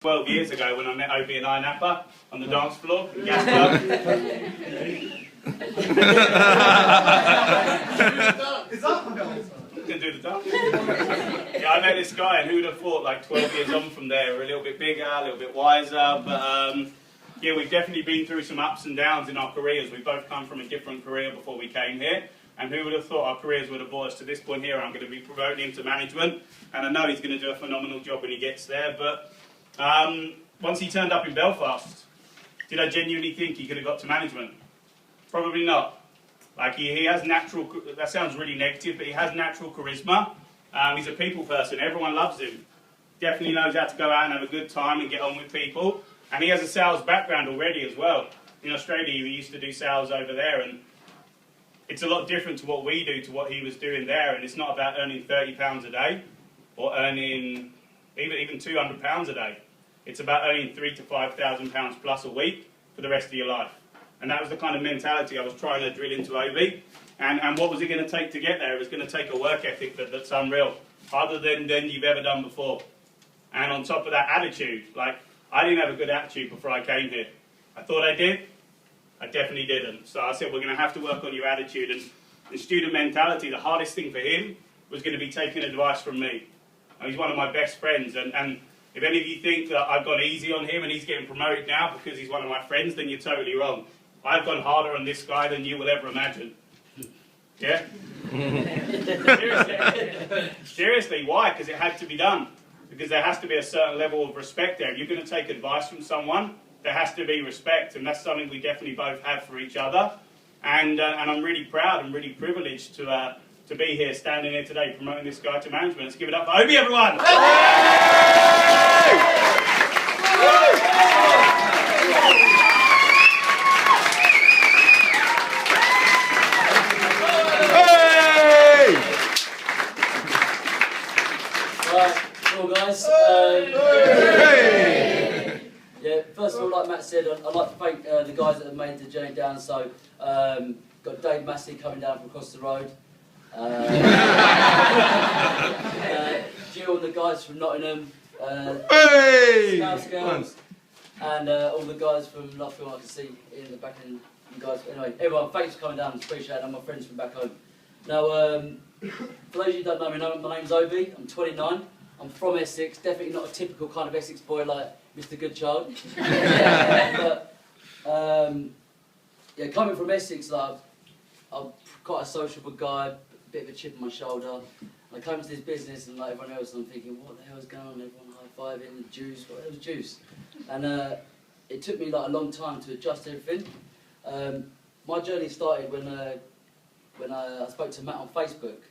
12 years ago when I met Obie and I Napper on the dance floor in Gas Club. Can do the dance. Yeah, I met this guy, and who would have thought, like 12 years on from there, we're a little bit bigger, a little bit wiser, but yeah, we've definitely been through some ups and downs in our careers. We both come from a different career before we came here, and who would have thought our careers would have brought us to this point here. I'm going to be promoting him to management, and I know he's going to do a phenomenal job when he gets there, but once he turned up in Belfast, did I genuinely think he could have got to management? Probably not. Like, he has natural, that sounds really negative, but he has natural charisma. He's a people person. Everyone loves him. Definitely knows how to go out and have a good time and get on with people. And he has a sales background already as well. In Australia, he used to do sales over there, and it's a lot different to what we do to what he was doing there. And it's not about earning £30 a day or earning even £200 a day. It's about earning £3,000 to £5,000 plus a week for the rest of your life. And that was the kind of mentality I was trying to drill into Obie. And what was it going to take to get there? It was going to take a work ethic that's unreal, other than you've ever done before. And on top of that, attitude. Like, I didn't have a good attitude before I came here. I thought I did. I definitely didn't. So I said, we're going to have to work on your attitude. And the student mentality, the hardest thing for him was going to be taking advice from me. And he's one of my best friends. And if any of you think that I've gone easy on him and he's getting promoted now because he's one of my friends, then you're totally wrong. I've gone harder on this guy than you will ever imagine. Yeah? Seriously, why? Because it had to be done. Because there has to be a certain level of respect there. If you're going to take advice from someone, there has to be respect. And that's something we definitely both have for each other. And I'm really proud and really privileged to be here, standing here today, promoting this guy to management. Let's give it up for Obie, everyone! Guys. Yeah, first of all, like Matt said, I'd like to thank the guys that have made the journey down. So, got Dave Massey coming down from across the road. Jill and the guys from Nottingham. Scouts girls. And all the guys from Nottingham, I can see in the back end. You guys, anyway, everyone, thanks for coming down. Appreciate it. I'm my friends from back home. Now, for those of you who don't know me, my name's Obie. I'm 29. I'm from Essex, definitely not a typical kind of Essex boy like Mr. Goodchild. But, yeah, coming from Essex, like, I'm quite a sociable guy, a bit of a chip on my shoulder. I come into this business and like everyone else, I'm thinking, what the hell's going on? Everyone high-fiving, the juice, what the hell's juice? And it took me like a long time to adjust everything. My journey started when I spoke to Matt on Facebook.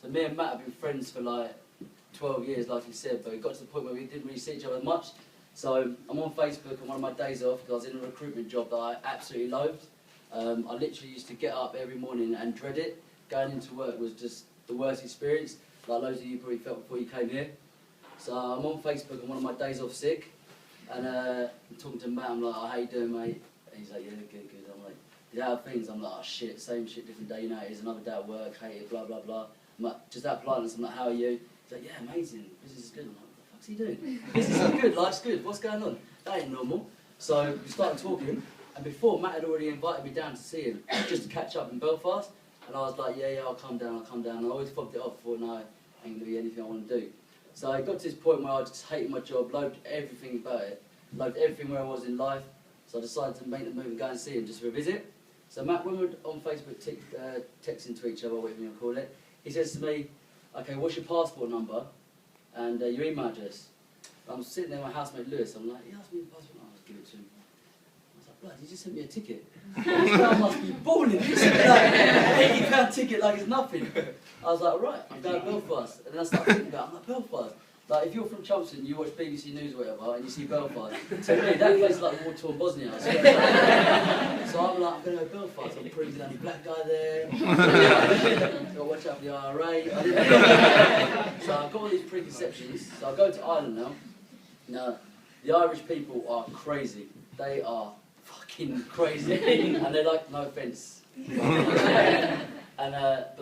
So me and Matt have been friends for like 12 years, like he said, but it got to the point where we didn't really see each other much. So I'm on Facebook on one of my days off because I was in a recruitment job that I absolutely loathed. I literally used to get up every morning and dread it. Going into work was just the worst experience, like loads of you probably felt before you came here. So I'm on Facebook on one of my days off sick, and I'm talking to Matt, I'm like, oh, how you doing, mate? And he's like, yeah, good. I'm like, how are things? I'm like, oh shit, same shit, different day, you know, it's another day at work, hate it, blah, blah, blah. I'm like, just out of politeness, I'm like, how are you? He's like, yeah, amazing, business is good. I'm like, what the fuck's he doing? Business is good, life's good, what's going on? That ain't normal. So we started talking, and before Matt had already invited me down to see him, just to catch up in Belfast, and I was like, yeah, I'll come down, and I always fobbed it off, thought, no, ain't going to be anything I want to do. So I got to this point where I just hated my job, loathed everything about it, loathed everything where I was in life, so I decided to make the move and go and see him just for a visit. So Matt, when we were on Facebook texting to each other, whatever you want to call it, he says to me, okay, what's your passport number and your email address? I'm sitting there with my housemate Lewis, I'm like, he asked me your passport number, I'll give it to him. I was like, blood, he just sent me a ticket. This guy must be balling, he sent me like an £80 ticket like it's nothing. I was like, right, I'm going to Belfast. And then I started thinking about it, I'm like, Belfast? Like, if you're from Chelmsford, you watch BBC News or whatever, and you see Belfast, to me, that place is like war-torn Bosnia. So I'm like, I'm going to go Belfast, I'm probably the only black guy there. Got to watch out for the IRA. So I've got all these preconceptions. So I go to Ireland now. Now, the Irish people are crazy. They are fucking crazy. And they're like, no offence. But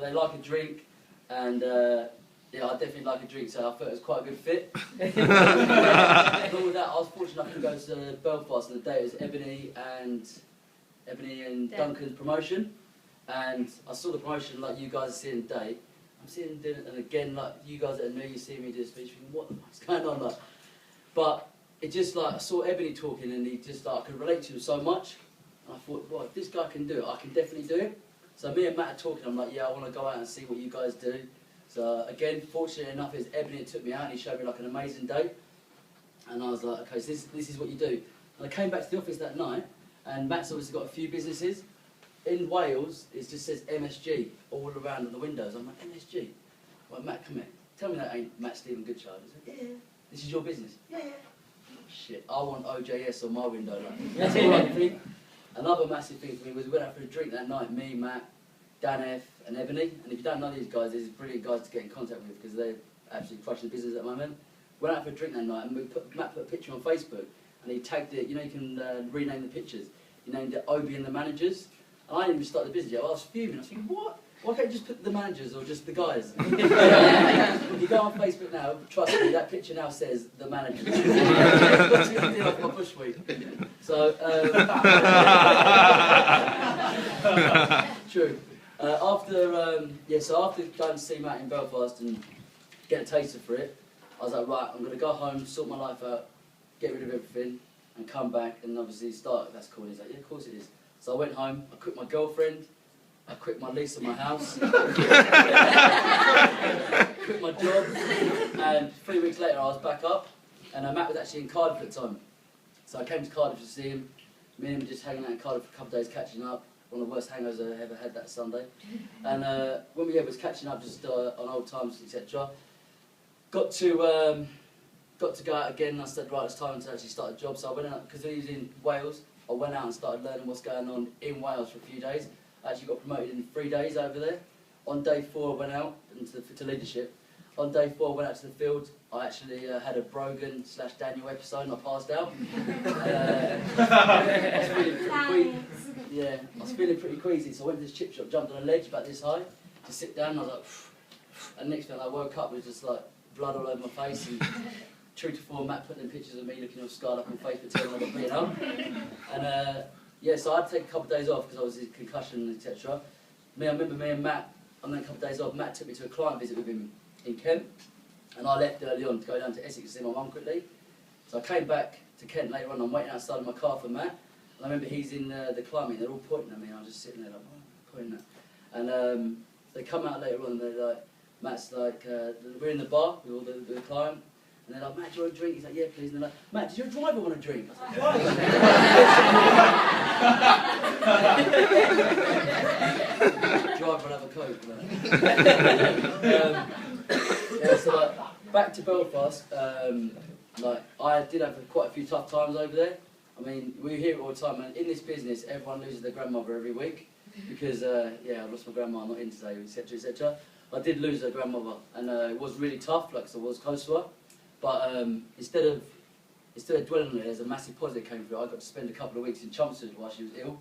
they like a drink, and yeah, I definitely like a drink, so I thought it was quite a good fit. And all with that, I was fortunate enough to go to Belfast on the day it was Ebony and Duncan's promotion, and I saw the promotion like you guys are seeing today. I'm seeing it, and again, like you guys that are new, you see me do a speech, thinking, what the fuck's going on, like? But it just like I saw Ebony talking, and he just like I could relate to him so much. And I thought, well, if this guy can do it, I can definitely do it. So me and Matt are talking. I'm like, yeah, I want to go out and see what you guys do. So again, fortunately enough, is Ebony took me out and he showed me like an amazing day. And I was like, okay, so this is what you do. And I came back to the office that night, and Matt's obviously got a few businesses. In Wales, it just says MSG all around on the windows. I'm like, MSG? Well, Matt, come here. Tell me that ain't Matt Stephen Goodchild. He's like, yeah. This is your business? Yeah. Shit, I want OJS on my window. Like. That's all I think. Another massive thing for me was we went out for a drink that night, me, Matt, Dan F and Ebony. And if you don't know these guys, these are brilliant guys to get in contact with because they're absolutely crushing the business at the moment. Went out for a drink that night and Matt put a picture on Facebook and he tagged it, you know you can rename the pictures. He named it Obie and the Managers. And I didn't even start the business yet. I was fuming. I was thinking, what? Why can't you just put the managers or just the guys? You go on Facebook now, trust me, that picture now says the managers. Off my push week. So, true. So after going to see Matt in Belfast and get a taster for it, I was like, right, I'm going to go home, sort my life out, get rid of everything, and come back and obviously start. That's cool. And he's like, yeah, of course it is. So I went home, I quit my girlfriend, I quit my lease on my house, quit my job, and 3 weeks later I was back up, and Matt was actually in Cardiff at the time. So I came to Cardiff to see him, me and him were just hanging out in Cardiff for a couple of days catching up, one of the worst hangovers I ever had that Sunday. And when we was catching up just on old times, etc., got to go out again, and I said, right, it's time to actually start a job. So I went out, because he was in Wales, I went out and started learning what's going on in Wales for a few days. I actually got promoted in 3 days over there. On day 4 I went out to leadership. On day 4 I went out to the field. I actually had a Brogan/Daniel episode and I passed out. I was feeling pretty queasy. Yeah, I was feeling pretty queasy, so I went to this chip shop, jumped on a ledge about this high to sit down, and I was like, phew. And next thing I woke up with just like blood all over my face. And true to form, Matt putting in pictures of me looking all scarred up on Facebook telling me I got beaten up. And yeah, so I had to take a couple of days off because I was in concussion, etc. I remember me and Matt, on that couple of days off, Matt took me to a client visit with him in Kent, and I left early on to go down to Essex to see my mum quickly. So I came back to Kent later on, I'm waiting outside of my car for Matt, and I remember he's in the client meeting, they're all pointing at me, and I'm just sitting there like, oh, pointing at. And they come out later on, and they're like, Matt's like, we're in the bar with all the client, and they're like, Matt, do you want a drink? He's like, yeah, please. And they're like, Matt, does your driver want a drink? I was like, driver will have a coke. Yeah, so like, back to Belfast, like I did have quite a few tough times over there. I mean, we hear it all the time, and in this business, everyone loses their grandmother every week because, yeah, I lost my grandma, I'm not in today, etc., etc. I did lose her grandmother, and it was really tough, like, 'cause I was close to her. But instead of dwelling on it, there's a massive positive came through. I got to spend a couple of weeks in Chelmsford while she was ill,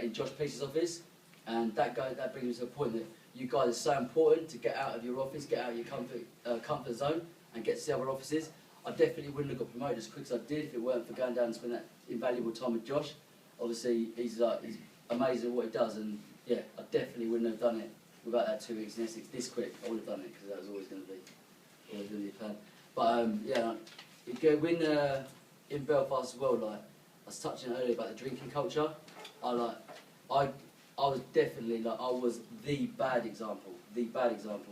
in Josh Peace's office, and that brings me to a point that you guys are so important to get out of your office, get out of your comfort zone, and get to see other offices. I definitely wouldn't have got promoted as quick as I did if it weren't for going down and spending that invaluable time with Josh. Obviously, he's amazing at what he does, and yeah, I definitely wouldn't have done it without that 2 weeks in Essex this quick. I would have done it because that was always going to be a plan. But yeah, when in Belfast as well, like I was touching earlier about the drinking culture. I was definitely like I was the bad example.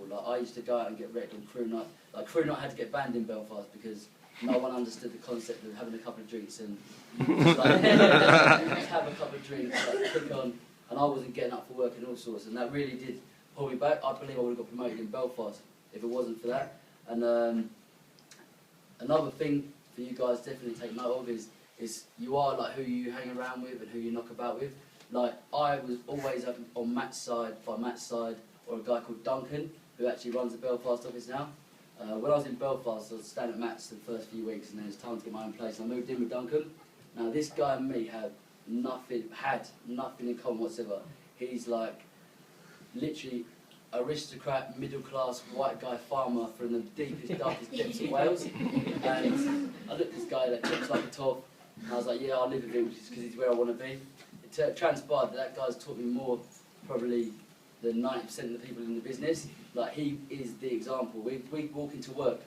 Like I used to go out and get wrecked on crew night. Like crew night had to get banned in Belfast because no one understood the concept of having a couple of drinks and just, like, just have a couple of drinks, like, kick on, and I wasn't getting up for work and all sorts, and that really did pull me back. I believe I would have got promoted in Belfast if it wasn't for that. And another thing for you guys to definitely take note of is you are like who you hang around with and who you knock about with. Like I was always on Matt's side, or a guy called Duncan, who actually runs the Belfast office now. When I was in Belfast, I was staying at Matt's the first few weeks, and then it was time to get my own place. And I moved in with Duncan. Now this guy and me had nothing in common whatsoever. He's like literally aristocrat, middle-class, white guy farmer from the deepest, darkest depths of Wales. And I looked at this guy that looks like a top, and I was like, yeah, I'll live with him because he's where I want to be. It transpired that guy's taught me more probably than 90% of the people in the business. Like, he is the example. We walk into work.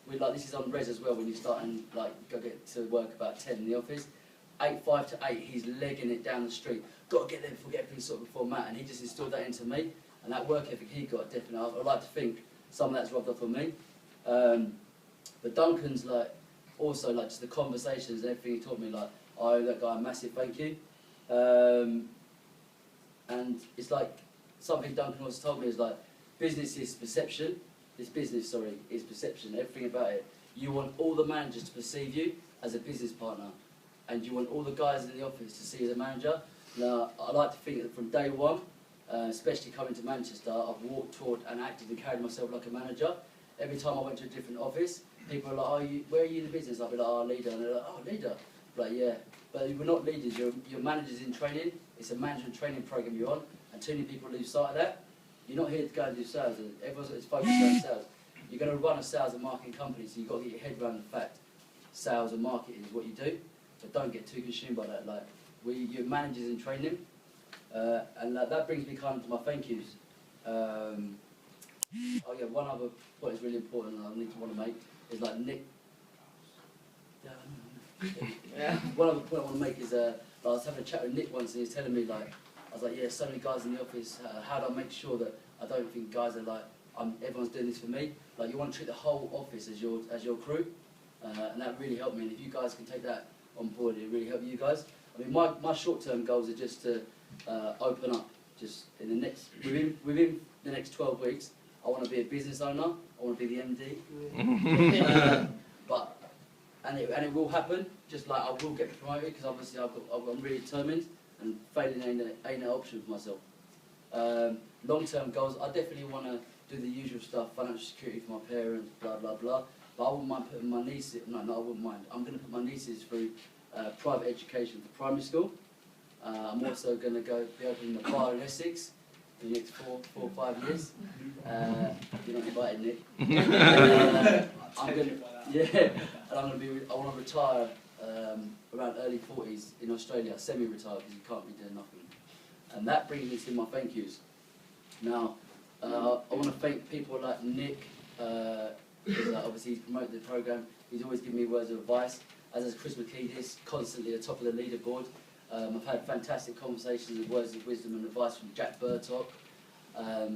This is on res as well, when you start and go get to work about 10 in the office. 5 to 8, he's legging it down the street. Got to get there before, get everything sorted before Matt, and he just instilled that into me. And that work ethic he got, definitely, I'd like to think some of that's rubbed off on me. But Duncan's also just the conversations and everything he taught me, I owe that guy a massive thank you. And it's something Duncan also told me is business is perception. This business, is perception. Everything about it. You want all the managers to perceive you as a business partner, and you want all the guys in the office to see you as a manager. Now, I like to think that from day one, especially coming to Manchester, I've walked toward and acted and carried myself like a manager. Every time I went to a different office, people are like, "Oh, where are you in the business?" I'll be like, "Oh, leader," and they're like, "Oh, leader." I'm like, yeah, but we're not leaders. You're managers in training. It's a management training program you're on, and too many people lose sight of that. You're not here to go and do sales. Everyone's focused on sales. You're going to run a sales and marketing company, so you've got to get your head around the fact sales and marketing is what you do. But don't get too consumed by that. You're managers in training, and that brings me kind of to my thank yous. One other point is really important, and I want to make is Nick. One other point I want to make is I was having a chat with Nick once, and he was telling me I was like, yeah, so many guys in the office. How do I make sure that I don't think guys are everyone's doing this for me? You want to treat the whole office as your crew, and that really helped me. And if you guys can take that on board, it really help you guys. I mean, my short-term goals are just to open up. Just in the within the next 12 weeks, I want to be a business owner. I want to be the MD. And it will happen. Just I will get promoted because obviously I'm really determined, and failing ain't an option for myself. Long-term goals, I definitely want to do the usual stuff, financial security for my parents, blah blah blah. But I wouldn't mind putting my nieces. No, I wouldn't mind. I'm going to put my nieces through private education for primary school. I'm also going to be opening a bar in Essex in the next 4 or 5 years. You're not invited, Nick. I'm going to, and I want to retire around early 40s in Australia, semi-retire, because you can't be doing nothing. And that brings me to my thank yous. Now, I want to thank people like Nick, because obviously he's promoted the program. He's always given me words of advice. As is Chris McKeedis, constantly at the top of the leaderboard. I've had fantastic conversations and words of wisdom and advice from Jack Burtock.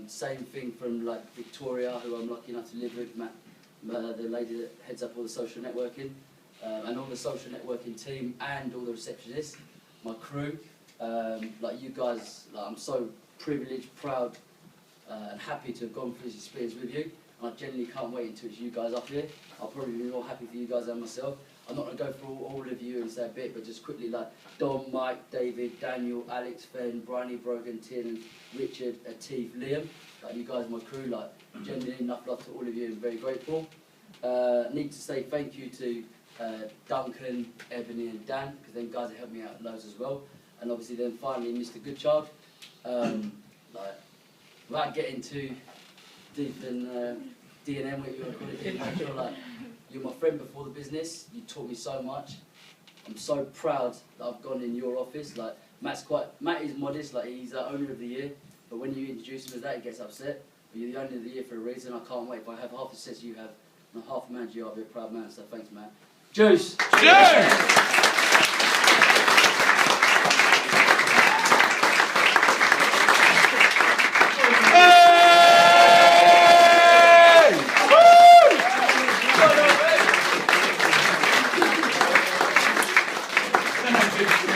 Same thing from Victoria, who I'm lucky enough to live with, Matt, the lady that heads up all the social networking, and all the social networking team and all the receptionists, my crew. You guys, I'm so privileged, proud, and happy to have gone through this experience with you. And I genuinely can't wait until it's you guys up here. I'll probably be more happy for you guys than myself. I'm not going to go through all of you and say a bit, but just quickly Dom, Mike, David, Daniel, Alex, Fenn, Bryony, Brogan, Tin, Richard, Atif, Liam. You guys are my crew. Genuinely enough love to all of you. I'm very grateful. Need to say thank you to Duncan, Ebony and Dan, because them guys have helped me out loads as well. And obviously then finally Mr. Goodchild. Without getting too deep in D&M, what you want to call it, make sure you're my friend before the business. You taught me so much. I'm so proud that I've gone in your office. Matt is modest, he's the owner of the year, but when you introduce him as that, he gets upset. But you're the owner of the year for a reason. I can't wait. If I have half the success you have and half the manager you are, I'll be a proud man. So thanks, Matt. Juice! Cheers! Hey! Woo!